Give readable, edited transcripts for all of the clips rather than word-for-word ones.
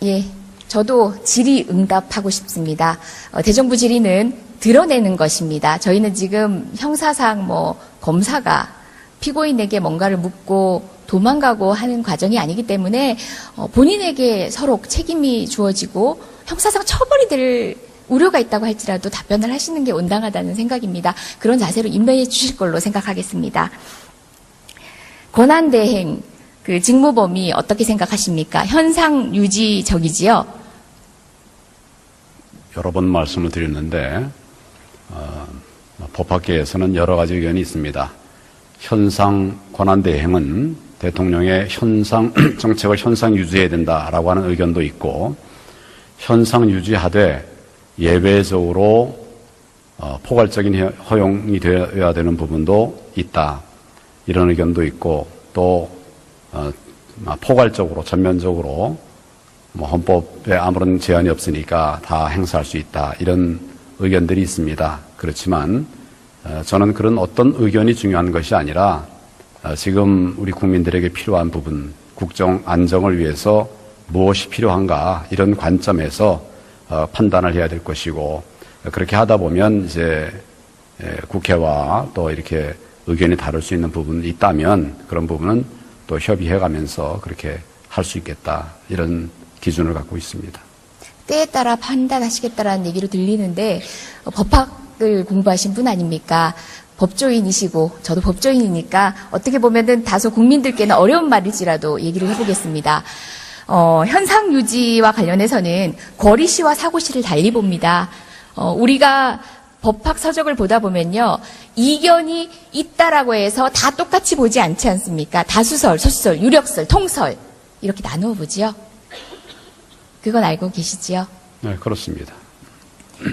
예, 저도 질의응답하고 싶습니다. 대정부 질의는 드러내는 것입니다. 저희는 지금 형사상 검사가 피고인에게 뭔가를 묻고 도망가고 하는 과정이 아니기 때문에 본인에게 서로 책임이 주어지고 형사상 처벌이 될 우려가 있다고 할지라도 답변을 하시는 게 온당하다는 생각입니다. 그런 자세로 임명해 주실 걸로 생각하겠습니다. 권한대행, 그 직무 범위 어떻게 생각하십니까? 현상 유지적이지요? 여러 번 말씀을 드렸는데 법학계에서는 여러 가지 의견이 있습니다. 현상 권한대행은 대통령의 현상 정책을 현상 유지해야 된다라고 하는 의견도 있고, 현상 유지하되 예외적으로 포괄적인 허용이 되어야 되는 부분도 있다, 이런 의견도 있고, 또 포괄적으로 전면적으로 헌법에 아무런 제한이 없으니까 다 행사할 수 있다, 이런 의견들이 있습니다. 그렇지만 저는 그런 어떤 의견이 중요한 것이 아니라 지금 우리 국민들에게 필요한 부분, 국정 안정을 위해서 무엇이 필요한가, 이런 관점에서 판단을 해야 될 것이고, 그렇게 하다 보면 이제 국회와 또 이렇게 의견이 다를 수 있는 부분이 있다면 그런 부분은 또 협의해 가면서 그렇게 할 수 있겠다, 이런 기준을 갖고 있습니다. 때에 따라 판단하시겠다라는 얘기로 들리는데, 법학을 공부하신 분 아닙니까? 법조인이시고 저도 법조인이니까 어떻게 보면은 다소 국민들께는 어려운 말일지라도 얘기를 해보겠습니다. 현상 유지와 관련해서는 권리시와 사고시를 달리 봅니다. 우리가 법학 서적을 보다 보면요, 이견이 있다라고 해서 다 똑같이 보지 않지 않습니까? 다수설, 소수설, 유력설, 통설 이렇게 나누어 보지요. 그건 알고 계시지요? 네, 그렇습니다.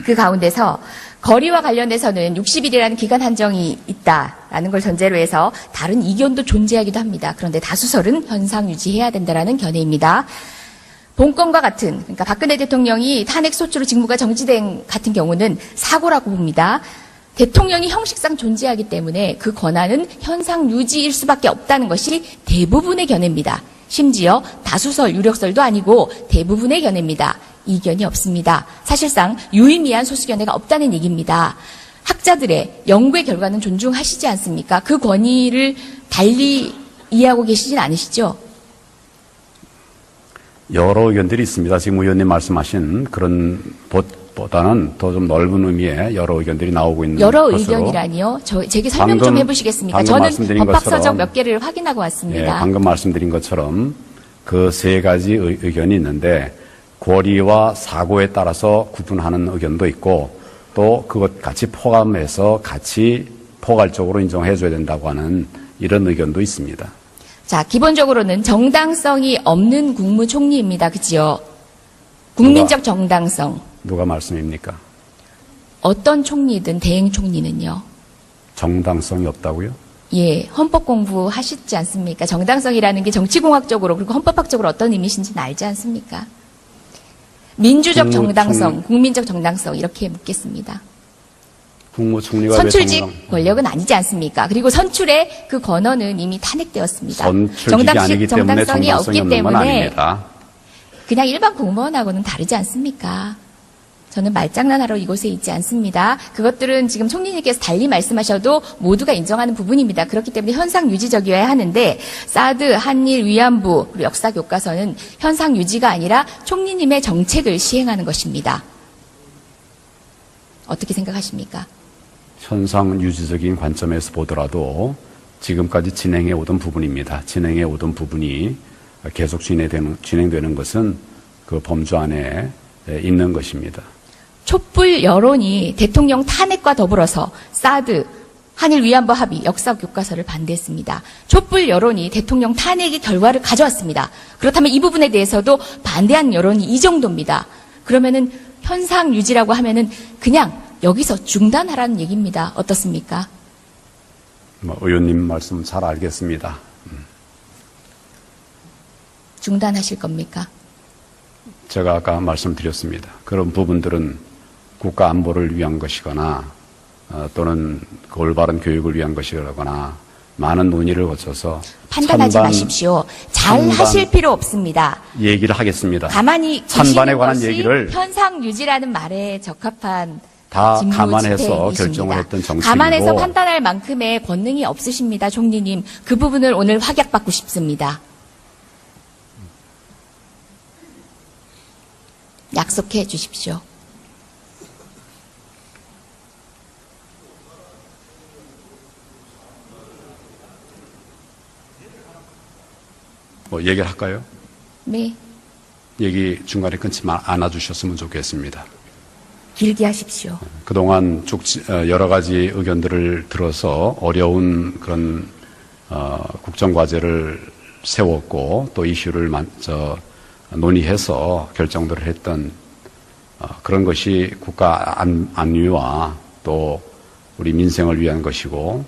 그 가운데서 거리와 관련해서는 60일이라는 기간 한정이 있다라는 걸 전제로 해서 다른 이견도 존재하기도 합니다. 그런데 다수설은 현상 유지해야 된다라는 견해입니다. 본건과 같은, 그러니까 박근혜 대통령이 탄핵 소추로 직무가 정지된 같은 경우는 사고라고 봅니다. 대통령이 형식상 존재하기 때문에 그 권한은 현상 유지일 수밖에 없다는 것이 대부분의 견해입니다. 심지어 다수설, 유력설도 아니고 대부분의 견해입니다. 이견이 없습니다. 사실상 유의미한 소수 견해가 없다는 얘기입니다. 학자들의 연구의 결과는 존중하시지 않습니까? 그 권위를 달리 이해하고 계시진 않으시죠? 여러 의견들이 있습니다. 지금 의원님 말씀하신 그런 보다는 더 좀 넓은 의미의 여러 의견들이 나오고 있는 여러 것으로. 의견이라니요? 제게 설명 좀 해보시겠습니까? 저는 법학서적 몇 개를 확인하고 왔습니다. 예, 방금 말씀드린 것처럼 그 세 가지 의견이 있는데, 권리와 사고에 따라서 구분하는 의견도 있고, 또 그것 같이 포함해서 같이 포괄적으로 인정해줘야 된다고 하는 이런 의견도 있습니다. 자, 기본적으로는 정당성이 없는 국무총리입니다. 그치요? 국민적 정당성. 누가 말씀입니까? 어떤 총리든 대행 총리는요. 정당성이 없다고요? 예, 헌법 공부하시지 않습니까? 정당성이라는 게 정치공학적으로 그리고 헌법학적으로 어떤 의미신지는 알지 않습니까? 민주적 정당성, 국민적 정당성 이렇게 묻겠습니다. 국무총리가 선출직 권력은 아니지 않습니까? 그리고 선출의 그 권한은 이미 탄핵되었습니다. 선출직이 아니기 때문에 정당성이 없기 없는 건 때문에 아닙니다. 그냥 일반 공무원하고는 다르지 않습니까? 저는 말장난하러 이곳에 있지 않습니다. 그것들은 지금 총리님께서 달리 말씀하셔도 모두가 인정하는 부분입니다. 그렇기 때문에 현상 유지적이어야 하는데, 사드, 한일, 위안부, 그리고 역사 교과서는 현상 유지가 아니라 총리님의 정책을 시행하는 것입니다. 어떻게 생각하십니까? 현상 유지적인 관점에서 보더라도 지금까지 진행해 오던 부분입니다. 진행해 오던 부분이 계속 진행되는 것은 그 범주 안에 있는 것입니다. 촛불 여론이 대통령 탄핵과 더불어서 사드, 한일 위안부 합의, 역사 교과서를 반대했습니다. 촛불 여론이 대통령 탄핵의 결과를 가져왔습니다. 그렇다면 이 부분에 대해서도 반대한 여론이 이 정도입니다. 그러면은 현상 유지라고 하면은 그냥 여기서 중단하라는 얘기입니다. 어떻습니까? 의원님 말씀 잘 알겠습니다. 중단하실 겁니까? 제가 아까 말씀드렸습니다. 그런 부분들은 국가 안보를 위한 것이거나 또는 그 올바른 교육을 위한 것이거나 많은 논의를 거쳐서 판단하지 마십시오. 잘 찬반 하실 필요 없습니다. 얘기를 하겠습니다. 가만히 찬반에 계시는 관한 것이 얘기를 현상 유지라는 말에 적합한 다 직무 감안해서 집행이십니다. 결정을 했던 정책이고 감안해서 판단할 만큼의 권능이 없으십니다. 총리님. 그 부분을 오늘 확약받고 싶습니다. 약속해 주십시오. 뭐 얘기를 할까요? 네. 얘기 중간에 끊지 않아 주셨으면 좋겠습니다. 길게 하십시오. 그동안 여러 가지 의견들을 들어서 어려운 그런 국정과제를 세웠고 또 이슈를 논의해서 결정들을 했던 그런 것이 국가 안위와 또 우리 민생을 위한 것이고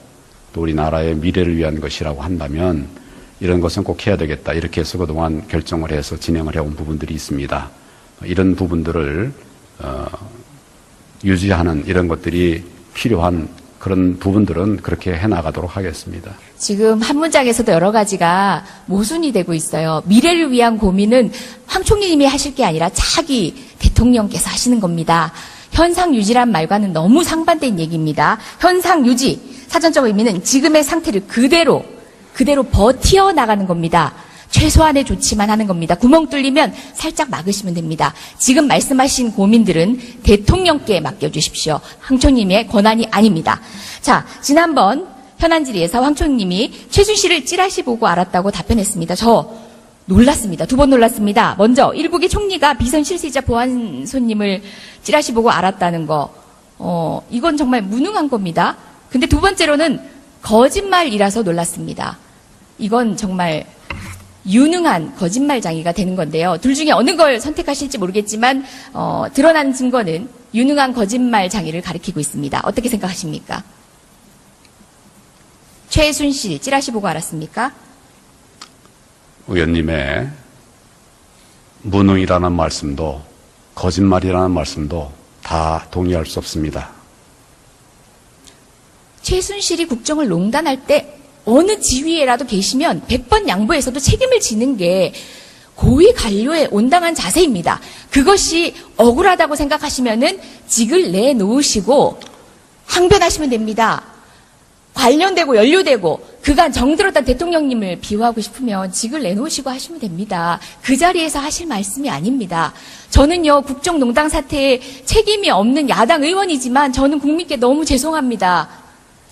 또 우리나라의 미래를 위한 것이라고 한다면 이런 것은 꼭 해야 되겠다. 이렇게 해서 그동안 결정을 해서 진행을 해온 부분들이 있습니다. 이런 부분들을 유지하는 이런 것들이 필요한 그런 부분들은 그렇게 해나가도록 하겠습니다. 지금 한 문장에서도 여러 가지가 모순이 되고 있어요. 미래를 위한 고민은 황 총리님이 하실 게 아니라 차기 대통령께서 하시는 겁니다. 현상 유지란 말과는 너무 상반된 얘기입니다. 현상 유지, 사전적 의미는 지금의 상태를 그대로 버티어 나가는 겁니다. 최소한의 조치만 하는 겁니다. 구멍 뚫리면 살짝 막으시면 됩니다. 지금 말씀하신 고민들은 대통령께 맡겨주십시오. 황 총리님의 권한이 아닙니다. 자, 지난번 현안 질의에서 황 총리님이 최순실을 찌라시 보고 알았다고 답변했습니다. 저 놀랐습니다. 두 번 놀랐습니다. 먼저 일국의 총리가 비선 실세자 보안 손님을 찌라시 보고 알았다는 거, 이건 정말 무능한 겁니다. 근데 두 번째로는 거짓말이라서 놀랐습니다. 이건 정말 유능한 거짓말장이가 되는 건데요. 둘 중에 어느 걸 선택하실지 모르겠지만 드러난 증거는 유능한 거짓말장이를 가리키고 있습니다. 어떻게 생각하십니까? 최순실 찌라시 보고 알았습니까? 의원님의 무능이라는 말씀도 거짓말이라는 말씀도 다 동의할 수 없습니다. 최순실이 국정을 농단할 때 어느 지위에라도 계시면 100번 양보해서도 책임을 지는 게 고위 관료의 온당한 자세입니다. 그것이 억울하다고 생각하시면은 직을 내놓으시고 항변하시면 됩니다. 관련되고 연루되고 그간 정들었던 대통령님을 비호하고 싶으면 직을 내놓으시고 하시면 됩니다. 그 자리에서 하실 말씀이 아닙니다. 저는요, 국정농단 사태에 책임이 없는 야당 의원이지만 저는 국민께 너무 죄송합니다.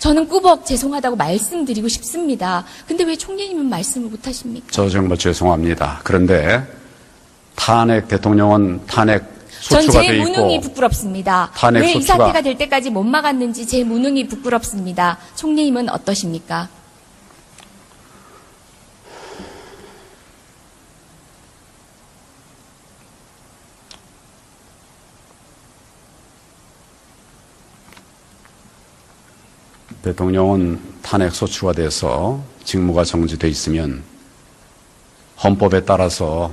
저는 꾸벅 죄송하다고 말씀드리고 싶습니다. 근데 왜 총리님은 말씀을 못하십니까? 저 정말 죄송합니다. 그런데 대통령은 탄핵 소추가 전 돼 제 있고 무능이 부끄럽습니다. 탄핵 왜 이 소추가 사태가 될 때까지 못 막았는지 제 무능이 부끄럽습니다. 총리님은 어떠십니까? 대통령은 탄핵 소추가 돼서 직무가 정지돼 있으면 헌법에 따라서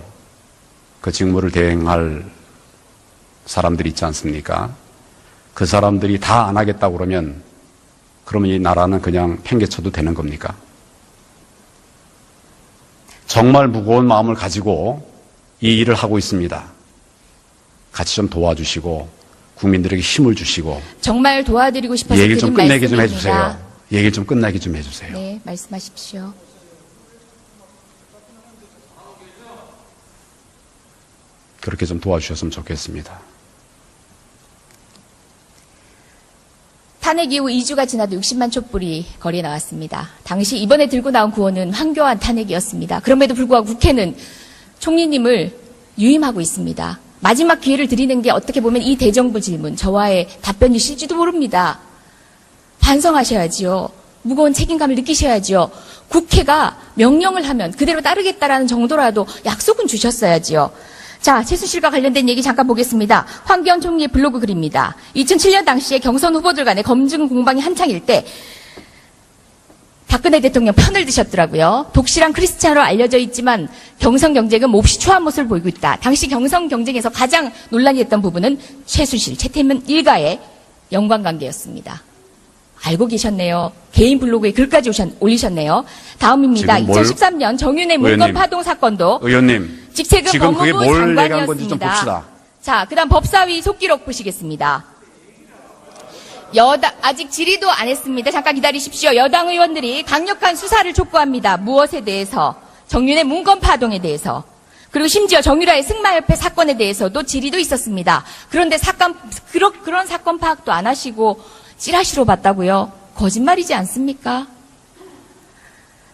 그 직무를 대행할 사람들이 있지 않습니까? 그 사람들이 다 안 하겠다고 그러면 이 나라는 그냥 팽개쳐도 되는 겁니까? 정말 무거운 마음을 가지고 이 일을 하고 있습니다. 같이 좀 도와주시고 국민들에게 힘을 주시고 정말 도와드리고 싶어서 얘기를 좀 드린 끝내게 좀 말씀입니다. 해주세요. 얘기를 좀 끝내게 좀 해주세요. 네, 말씀하십시오. 그렇게 좀 도와주셨으면 좋겠습니다. 탄핵 이후 2주가 지나도 60만 촛불이 거리에 나왔습니다. 당시 이번에 들고 나온 구호는 황교안 탄핵이었습니다. 그럼에도 불구하고 국회는 총리님을 유임하고 있습니다. 마지막 기회를 드리는 게 어떻게 보면 이 대정부 질문, 저와의 답변이실지도 모릅니다. 반성하셔야지요. 무거운 책임감을 느끼셔야지요. 국회가 명령을 하면 그대로 따르겠다라는 정도라도 약속은 주셨어야지요. 자, 최순실과 관련된 얘기 잠깐 보겠습니다. 황교안 총리의 블로그 글입니다. 2007년 당시에 경선 후보들 간의 검증 공방이 한창일 때 박근혜 대통령 편을 드셨더라고요. 독실한 크리스찬으로 알려져 있지만 경선 경쟁은 몹시 초한 모습을 보이고 있다. 당시 경선 경쟁에서 가장 논란이 됐던 부분은 최순실, 최태민 일가의 연관관계였습니다. 알고 계셨네요. 개인 블로그에 글까지 올리셨네요. 다음입니다. 지금 뭘- 2013년 정윤회 문건 의원님, 파동 사건도 의원님, 직책은 지금 그게 법무부 뭘 얘기한 건지 좀 장관이었습니다. 봅시다. 자, 그다음 법사위 속기록 보시겠습니다. 아직 질의도 안 했습니다. 잠깐 기다리십시오. 여당 의원들이 강력한 수사를 촉구합니다. 무엇에 대해서? 정윤의 문건 파동에 대해서. 그리고 심지어 정유라의 승마협회 사건에 대해서도 질의도 있었습니다. 그런데 그런 사건 파악도 안 하시고 찌라시로 봤다고요? 거짓말이지 않습니까?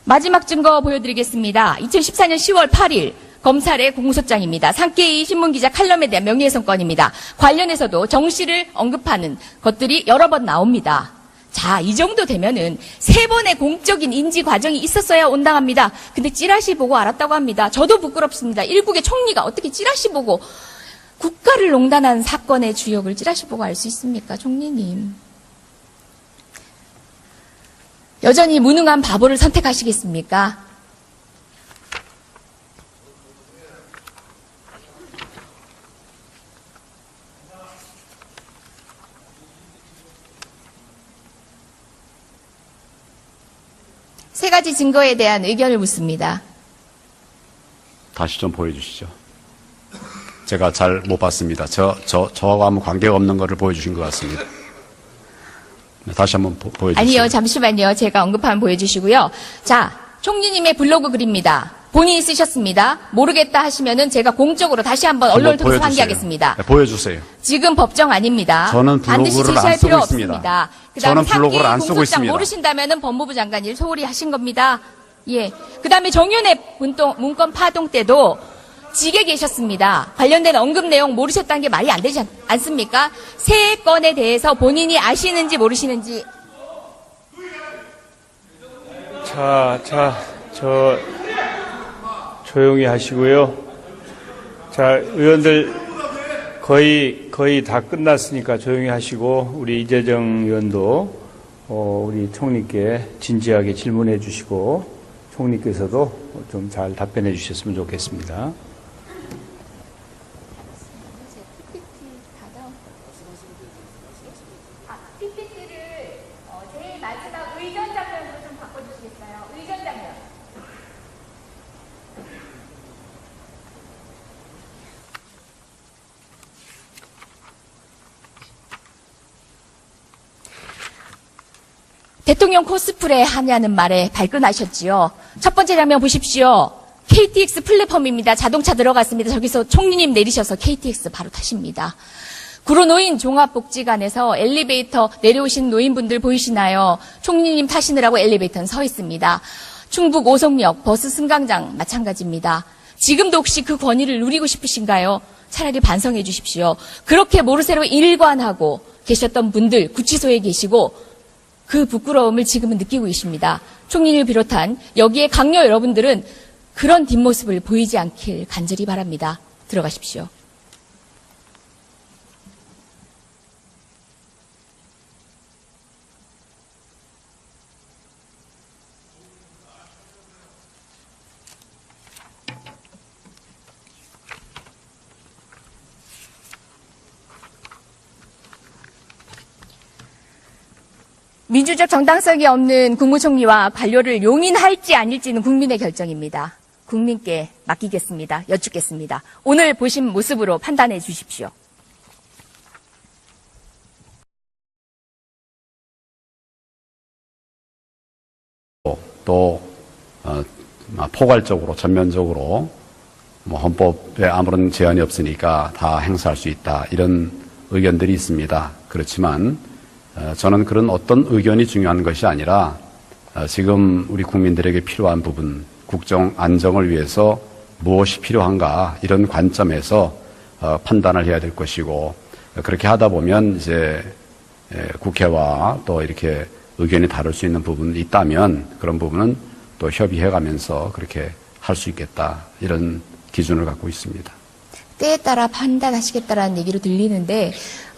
마지막 증거 보여드리겠습니다. 2014년 10월 8일 검찰의 공소장입니다. 상케이 신문기자 칼럼에 대한 명예훼손 건입니다. 관련해서도 정 씨를 언급하는 것들이 여러 번 나옵니다. 자, 이 정도 되면은 3번의 공적인 인지 과정이 있었어야 온당합니다. 근데 찌라시 보고 알았다고 합니다. 저도 부끄럽습니다. 일국의 총리가 어떻게 찌라시 보고 국가를 농단한 사건의 주역을 찌라시 보고 알 수 있습니까, 총리님? 여전히 무능한 바보를 선택하시겠습니까? 세 가지 증거에 대한 의견을 묻습니다. 다시 좀 보여주시죠. 제가 잘 못 봤습니다. 저하고 아무 관계가 없는 거를 보여주신 것 같습니다. 네, 다시 한번 보여주세요. 아니요, 잠시만요. 제가 언급하면 보여주시고요. 자, 총리님의 블로그 글입니다. 본인이 쓰셨습니다. 모르겠다 하시면은 제가 공적으로 다시 한번 언론을 통해서 상기하겠습니다. 네, 보여주세요. 지금 법정 아닙니다. 저는 반드시 블로그를 제시할 안 쓰고 필요 있습니다. 없습니다. 그다음에 저는 블로그를 안 쓰고 공소장 있습니다. 모르신다면은 법무부 장관이 소홀히 하신 겁니다. 예. 그다음에 정윤회 문건 파동 때도 직에 계셨습니다. 관련된 언급 내용 모르셨다는 게 말이 안 되지 않습니까? 세 건에 대해서 본인이 아시는지 모르시는지. 조용히 하시고요. 자, 의원들 거의 다 끝났으니까 조용히 하시고, 우리 이재정 의원도, 우리 총리께 진지하게 질문해 주시고, 총리께서도 좀 잘 답변해 주셨으면 좋겠습니다. PPT를 제일 마지막 의전 장면으로 좀 바꿔주시겠어요? 의전 장면. 대통령 코스프레 하냐는 말에 발끈하셨지요. 첫 번째 장면 보십시오. KTX 플랫폼입니다. 자동차 들어갔습니다. 저기서 총리님 내리셔서 KTX 바로 타십니다. 구로노인 종합복지관에서 엘리베이터 내려오신 노인분들 보이시나요? 총리님 타시느라고 엘리베이터는 서 있습니다. 충북 오송역 버스 승강장 마찬가지입니다. 지금도 혹시 그 권위를 누리고 싶으신가요? 차라리 반성해 주십시오. 그렇게 모르쇠로 일관하고 계셨던 분들 구치소에 계시고 그 부끄러움을 지금은 느끼고 계십니다. 총리를 비롯한 여기에 강요 여러분들은 그런 뒷모습을 보이지 않길 간절히 바랍니다. 들어가십시오. 민주적 정당성이 없는 국무총리와 관료를 용인할지 아닐지는 국민의 결정입니다. 국민께 맡기겠습니다. 여쭙겠습니다. 오늘 보신 모습으로 판단해 주십시오. 또 포괄적으로 전면적으로 헌법에 아무런 제한이 없으니까 다 행사할 수 있다 이런 의견들이 있습니다. 그렇지만 저는 그런 어떤 의견이 중요한 것이 아니라 지금 우리 국민들에게 필요한 부분 국정 안정을 위해서 무엇이 필요한가 이런 관점에서 판단을 해야 될 것이고 그렇게 하다 보면 이제 국회와 또 이렇게 의견이 다를 수 있는 부분이 있다면 그런 부분은 또 협의해가면서 그렇게 할 수 있겠다 이런 기준을 갖고 있습니다. 때에 따라 판단하시겠다라는 얘기로 들리는데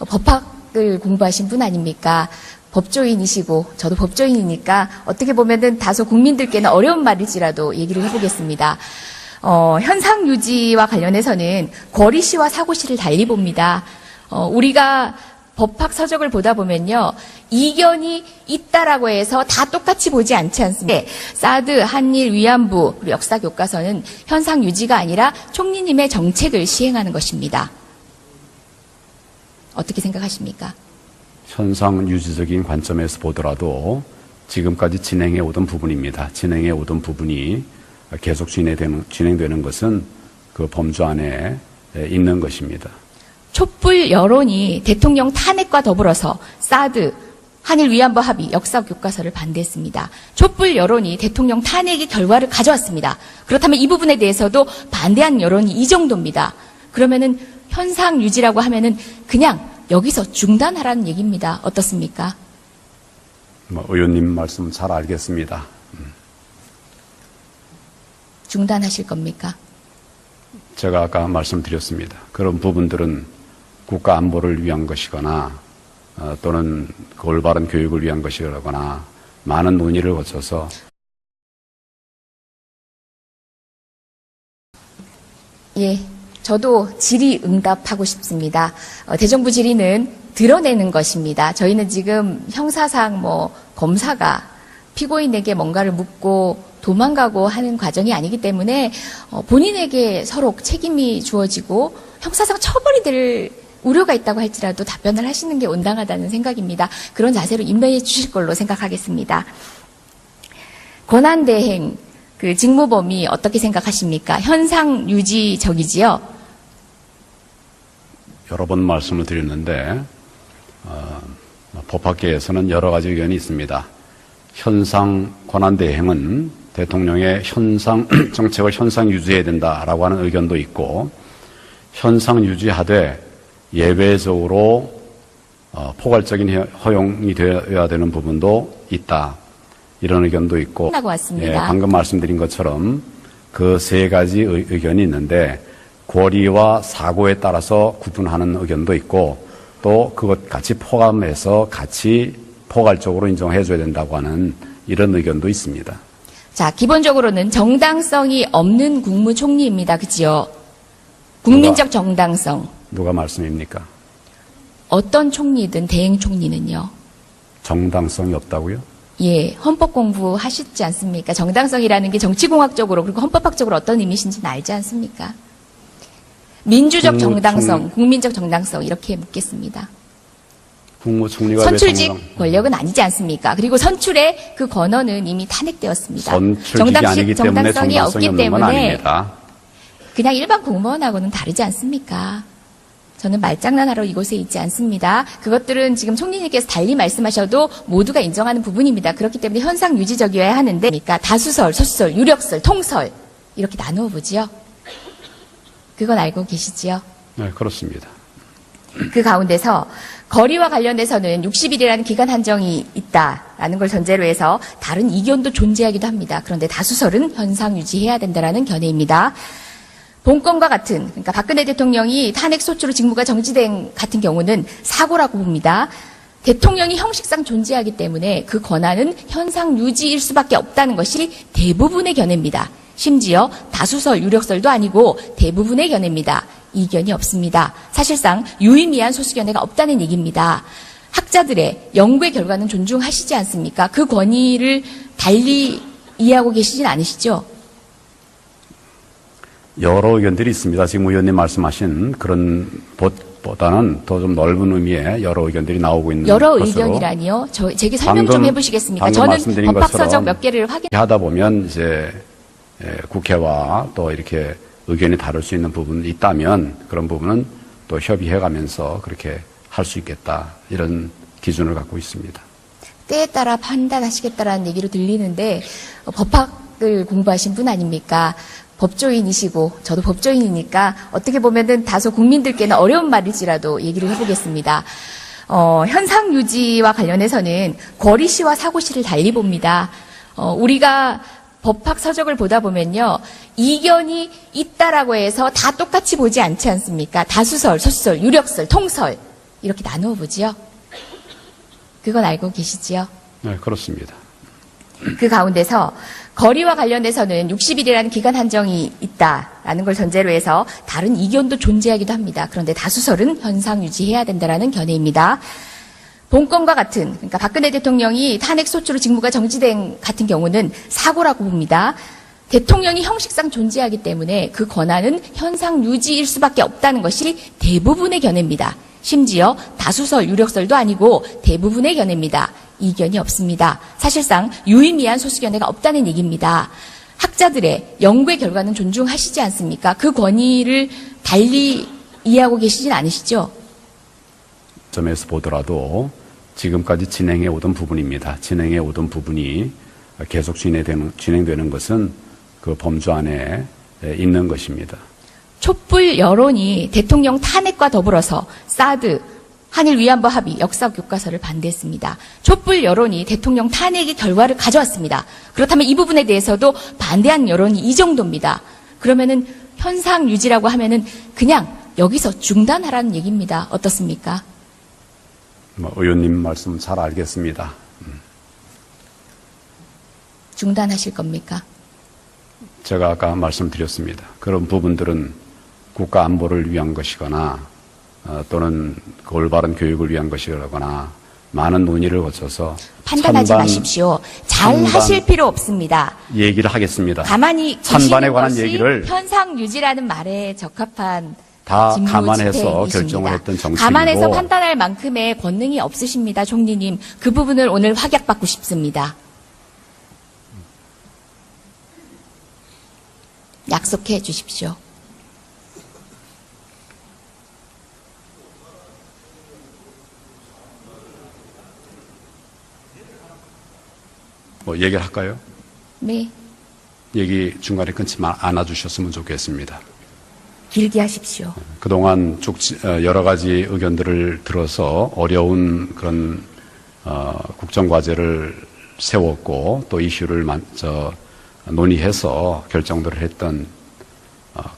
법학을 공부하신 분 아닙니까? 법조인이시고 저도 법조인이니까 어떻게 보면은 다소 국민들께는 어려운 말일지라도 얘기를 해보겠습니다. 현상 유지와 관련해서는 거리시와 사고시를 달리 봅니다. 우리가 법학 서적을 보다 보면요, 이견이 있다라고 해서 다 똑같이 보지 않지 않습니까? 사드, 한일, 위안부, 그리고 역사 교과서는 현상 유지가 아니라 총리님의 정책을 시행하는 것입니다. 어떻게 생각하십니까? 현상 유지적인 관점에서 보더라도 지금까지 진행해 오던 부분입니다. 진행해 오던 부분이 계속 진행되는 것은 그 범주 안에 있는 것입니다. 촛불 여론이 대통령 탄핵과 더불어서 사드, 한일 위안부 합의, 역사 교과서를 반대했습니다. 촛불 여론이 대통령 탄핵의 결과를 가져왔습니다. 그렇다면 이 부분에 대해서도 반대한 여론이 이 정도입니다. 그러면은 현상 유지라고 하면은 그냥 여기서 중단하라는 얘기입니다. 어떻습니까? 의원님 말씀 잘 알겠습니다. 중단하실 겁니까? 제가 아까 말씀드렸습니다. 그런 부분들은 국가 안보를 위한 것이거나 또는 그 올바른 교육을 위한 것이거나 많은 논의를 거쳐서 예, 저도 질의응답하고 싶습니다. 대정부 질의는 드러내는 것입니다. 저희는 지금 형사상 검사가 피고인에게 뭔가를 묻고 도망가고 하는 과정이 아니기 때문에 본인에게 서로 책임이 주어지고 형사상 처벌이 될 우려가 있다고 할지라도 답변을 하시는 게 온당하다는 생각입니다. 그런 자세로 임명해 주실 걸로 생각하겠습니다. 권한대행, 그 직무범위 어떻게 생각하십니까? 현상 유지적이지요? 여러 번 말씀을 드렸는데 법학계에서는 여러 가지 의견이 있습니다. 현상 권한대행은 대통령의 현상 정책을 현상 유지해야 된다라고 하는 의견도 있고, 현상 유지하되 예외적으로 포괄적인 허용이 되어야 되는 부분도 있다, 이런 의견도 있고, 왔습니다. 방금 말씀드린 것처럼 그 세 가지 의견이 있는데 권리와 사고에 따라서 구분하는 의견도 있고, 또 그것 같이 포함해서 같이 포괄적으로 인정해 줘야 된다고 하는 이런 의견도 있습니다. 자, 기본적으로는 정당성이 없는 국무총리입니다. 그지요? 국민적 정당성. 누가 말씀입니까? 어떤 총리든 대행 총리는요. 정당성이 없다고요? 예, 헌법 공부하시지 않습니까? 정당성이라는 게 정치공학적으로 그리고 헌법학적으로 어떤 의미신지는 알지 않습니까? 민주적 정당성, 국민적 정당성 이렇게 묻겠습니다. 국무총리가 선출직 권력은 아니지 않습니까? 그리고 선출의 그 권한은 이미 탄핵되었습니다. 선출직이 아니기 때문에 정당성이 없는 건 아닙니다. 그냥 일반 공무원하고는 다르지 않습니까? 저는 말장난하러 이곳에 있지 않습니다. 그것들은 지금 총리님께서 달리 말씀하셔도 모두가 인정하는 부분입니다. 그렇기 때문에 현상 유지적이어야 하는데, 그러니까 다수설, 소수설, 유력설, 통설 이렇게 나누어 보지요. 그건 알고 계시지요? 네, 그렇습니다. 그 가운데서 거리와 관련돼서는 60일이라는 기간 한정이 있다라는 걸 전제로 해서 다른 이견도 존재하기도 합니다. 그런데 다수설은 현상 유지해야 된다라는 견해입니다. 본건과 같은, 그러니까 박근혜 대통령이 탄핵 소추로 직무가 정지된 같은 경우는 사고라고 봅니다. 대통령이 형식상 존재하기 때문에 그 권한은 현상 유지일 수밖에 없다는 것이 대부분의 견해입니다. 심지어 다수설, 유력설도 아니고 대부분의 견해입니다. 이견이 없습니다. 사실상 유의미한 소수견해가 없다는 얘기입니다. 학자들의 연구의 결과는 존중하시지 않습니까? 그 권위를 달리 이해하고 계시진 않으시죠? 여러 의견들이 있습니다. 지금 의원님 말씀하신 그런 보다는 더 좀 넓은 의미의 여러 의견들이 나오고 있는 여러 것으로. 의견이라니요? 제게 설명 좀 해보시겠습니까? 저는 법학서적 몇 개를 하다 보면 이제 국회와 또 이렇게 의견이 다를 수 있는 부분이 있다면 그런 부분은 또 협의해가면서 그렇게 할 수 있겠다, 이런 기준을 갖고 있습니다. 때에 따라 판단하시겠다라는 얘기로 들리는데 법학을 공부하신 분 아닙니까? 법조인이시고 저도 법조인이니까 어떻게 보면은 다소 국민들께는 어려운 말일지라도 얘기를 해보겠습니다. 현상 유지와 관련해서는 거리시와 사고시를 달리 봅니다. 우리가 법학 서적을 보다 보면요, 이견이 있다라고 해서 다 똑같이 보지 않지 않습니까? 다수설, 소수설, 유력설, 통설 이렇게 나누어 보지요. 그건 알고 계시지요? 네, 그렇습니다. 그 가운데서 거리와 관련돼서는 60일이라는 기간 한정이 있다. 라는 걸 전제로 해서 다른 이견도 존재하기도 합니다. 그런데 다수설은 현상 유지해야 된다라는 견해입니다. 본건과 같은, 그러니까 박근혜 대통령이 탄핵 소추로 직무가 정지된 같은 경우는 사고라고 봅니다. 대통령이 형식상 존재하기 때문에 그 권한은 현상 유지일 수밖에 없다는 것이 대부분의 견해입니다. 심지어 다수설, 유력설도 아니고 대부분의 견해입니다. 이견이 없습니다. 사실상 유의미한 소수 견해가 없다는 얘기입니다. 학자들의 연구의 결과는 존중하시지 않습니까? 그 권위를 달리 이해하고 계시진 않으시죠? 점에서 보더라도 지금까지 진행해 오던 부분입니다. 진행해 오던 부분이 계속 진행되는 것은 그 범주 안에 있는 것입니다. 촛불 여론이 대통령 탄핵과 더불어서 사드, 한일 위안부 합의, 역사 교과서를 반대했습니다. 촛불 여론이 대통령 탄핵의 결과를 가져왔습니다. 그렇다면 이 부분에 대해서도 반대한 여론이 이 정도입니다. 그러면은 현상 유지라고 하면은 그냥 여기서 중단하라는 얘기입니다. 어떻습니까? 의원님 말씀 잘 알겠습니다. 중단하실 겁니까? 제가 아까 말씀드렸습니다. 그런 부분들은 국가 안보를 위한 것이거나 또는 그 올바른 교육을 위한 것이거나 많은 논의를 거쳐서 판단하지 마십시오. 잘 하실 필요 없습니다. 얘기를 하겠습니다. 가만히 찬반에 계시는 관한 것이 얘기를 현상 유지라는 말에 적합한 다 직무 감안해서 집행이십니다. 결정을 했던 정책이고 감안해서 판단할 만큼의 권능이 없으십니다. 총리님. 그 부분을 오늘 확약받고 싶습니다. 약속해 주십시오. 뭐 얘기를 할까요? 네. 얘기 중간에 끊지 않아 주셨으면 좋겠습니다. 길게 하십시오. 그동안 쭉 여러 가지 의견들을 들어서 어려운 그런 국정과제를 세웠고 또 이슈를 논의해서 결정들을 했던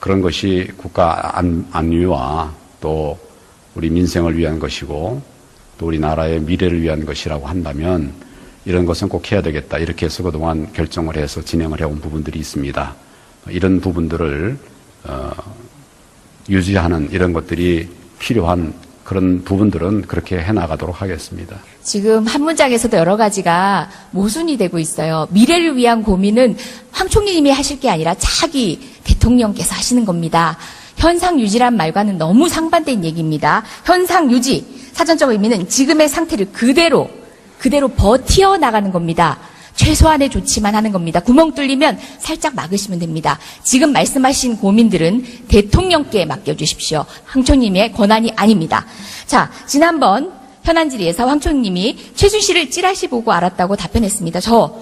그런 것이 국가 안위와 또 우리 민생을 위한 것이고 또 우리나라의 미래를 위한 것이라고 한다면 이런 것은 꼭 해야 되겠다. 이렇게 해서 그동안 결정을 해서 진행을 해온 부분들이 있습니다. 이런 부분들을 유지하는 이런 것들이 필요한 그런 부분들은 그렇게 해나가도록 하겠습니다. 지금 한 문장에서도 여러 가지가 모순이 되고 있어요. 미래를 위한 고민은 황 총리님이 하실 게 아니라 차기 대통령께서 하시는 겁니다. 현상 유지란 말과는 너무 상반된 얘기입니다. 현상 유지, 사전적 의미는 지금의 상태를 그대로 버티어 나가는 겁니다. 최소한의 조치만 하는 겁니다. 구멍 뚫리면 살짝 막으시면 됩니다. 지금 말씀하신 고민들은 대통령께 맡겨주십시오. 황 총리님의 권한이 아닙니다. 자, 지난번 현안 질의에서 황 총리님이 최순실을 찌라시 보고 알았다고 답변했습니다. 저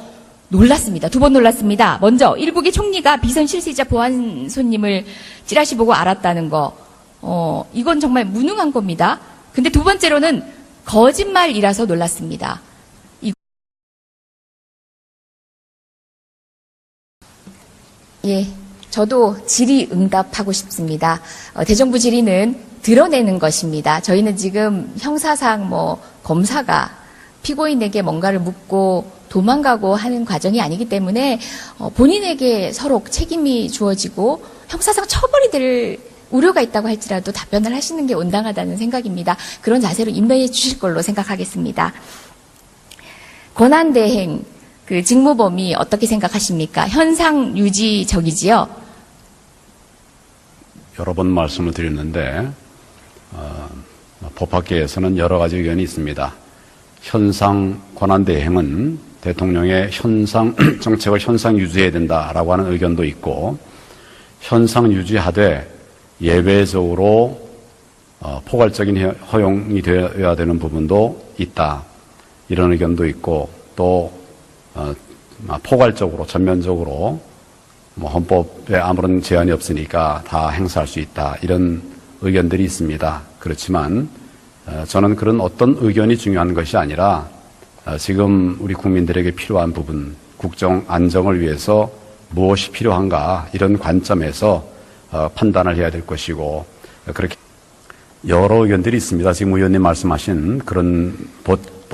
놀랐습니다. 두 번 놀랐습니다. 먼저 일국의 총리가 비선 실세이자 보안 손님을 찌라시 보고 알았다는 거, 이건 정말 무능한 겁니다. 근데 두 번째로는 거짓말이라서 놀랐습니다. 예, 저도 질의응답하고 싶습니다. 대정부 질의는 드러내는 것입니다. 저희는 지금 형사상 검사가 피고인에게 뭔가를 묻고 도망가고 하는 과정이 아니기 때문에 본인에게 서로 책임이 주어지고 형사상 처벌이 될 우려가 있다고 할지라도 답변을 하시는 게 온당하다는 생각입니다. 그런 자세로 임명해 주실 걸로 생각하겠습니다. 권한대행, 그 직무 범위 어떻게 생각하십니까? 현상 유지적이지요? 여러 번 말씀을 드렸는데 법학계에서는 여러 가지 의견이 있습니다. 현상 권한대행은 대통령의 현상 정책을 현상 유지해야 된다라고 하는 의견도 있고 현상 유지하되 예외적으로 포괄적인 허용이 되어야 되는 부분도 있다. 이런 의견도 있고 또 포괄적으로 전면적으로 헌법에 아무런 제한이 없으니까 다 행사할 수 있다. 이런 의견들이 있습니다. 그렇지만 저는 그런 어떤 의견이 중요한 것이 아니라 지금 우리 국민들에게 필요한 부분, 국정 안정을 위해서 무엇이 필요한가 이런 관점에서 판단을 해야 될 것이고 그렇게 여러 의견들이 있습니다. 지금 의원님 말씀하신 그런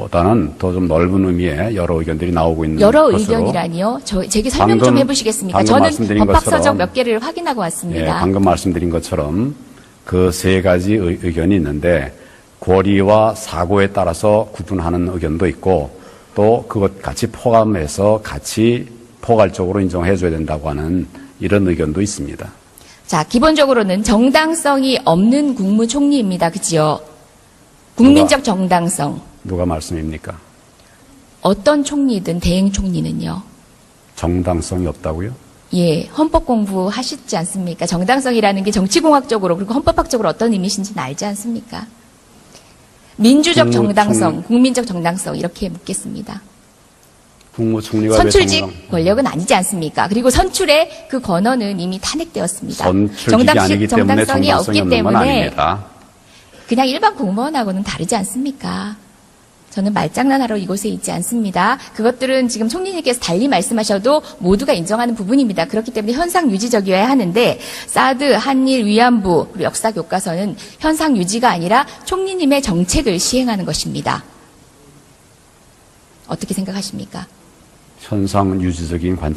것보다는 더 좀 넓은 의미의 여러 의견들이 나오고 있는 여러 것으로 의견이라니요? 제게 설명 좀 방금- 해보시겠습니까? 방금 저는 말씀드린 법학서적 것처럼 몇 개를 확인하고 예, 왔습니다. 방금 말씀드린 것처럼 그 세 가지 의견이 있는데 권리와 사고에 따라서 구분하는 의견도 있고 또 그것 같이 포함해서 같이 포괄적으로 인정해줘야 된다고 하는 이런 의견도 있습니다. 자, 기본적으로는 정당성이 없는 국무총리입니다. 그지요? 국민적 정당성. 누가 말씀입니까? 어떤 총리든 대행 총리는요. 정당성이 없다고요? 예, 헌법 공부하시지 않습니까? 정당성이라는 게 정치공학적으로 그리고 헌법학적으로 어떤 의미신지는 알지 않습니까? 민주적 정당성, 국민적 정당성 이렇게 묻겠습니다. 국무총리가 왜 선출직 권력은 아니지 않습니까? 그리고 선출의 그 권한은 이미 탄핵되었습니다. 선출직이 아니기 때문에 정당성이 없기 없는 건 때문에 아닙니다. 그냥 일반 공무원하고는 다르지 않습니까? 저는 말장난하러 이곳에 있지 않습니다. 그것들은 지금 총리님께서 달리 말씀하셔도 모두가 인정하는 부분입니다. 그렇기 때문에 현상 유지적이어야 하는데 사드, 한일, 위안부, 그리고 역사 교과서는 현상 유지가 아니라 총리님의 정책을 시행하는 것입니다. 어떻게 생각하십니까? 현상 유지적인 관점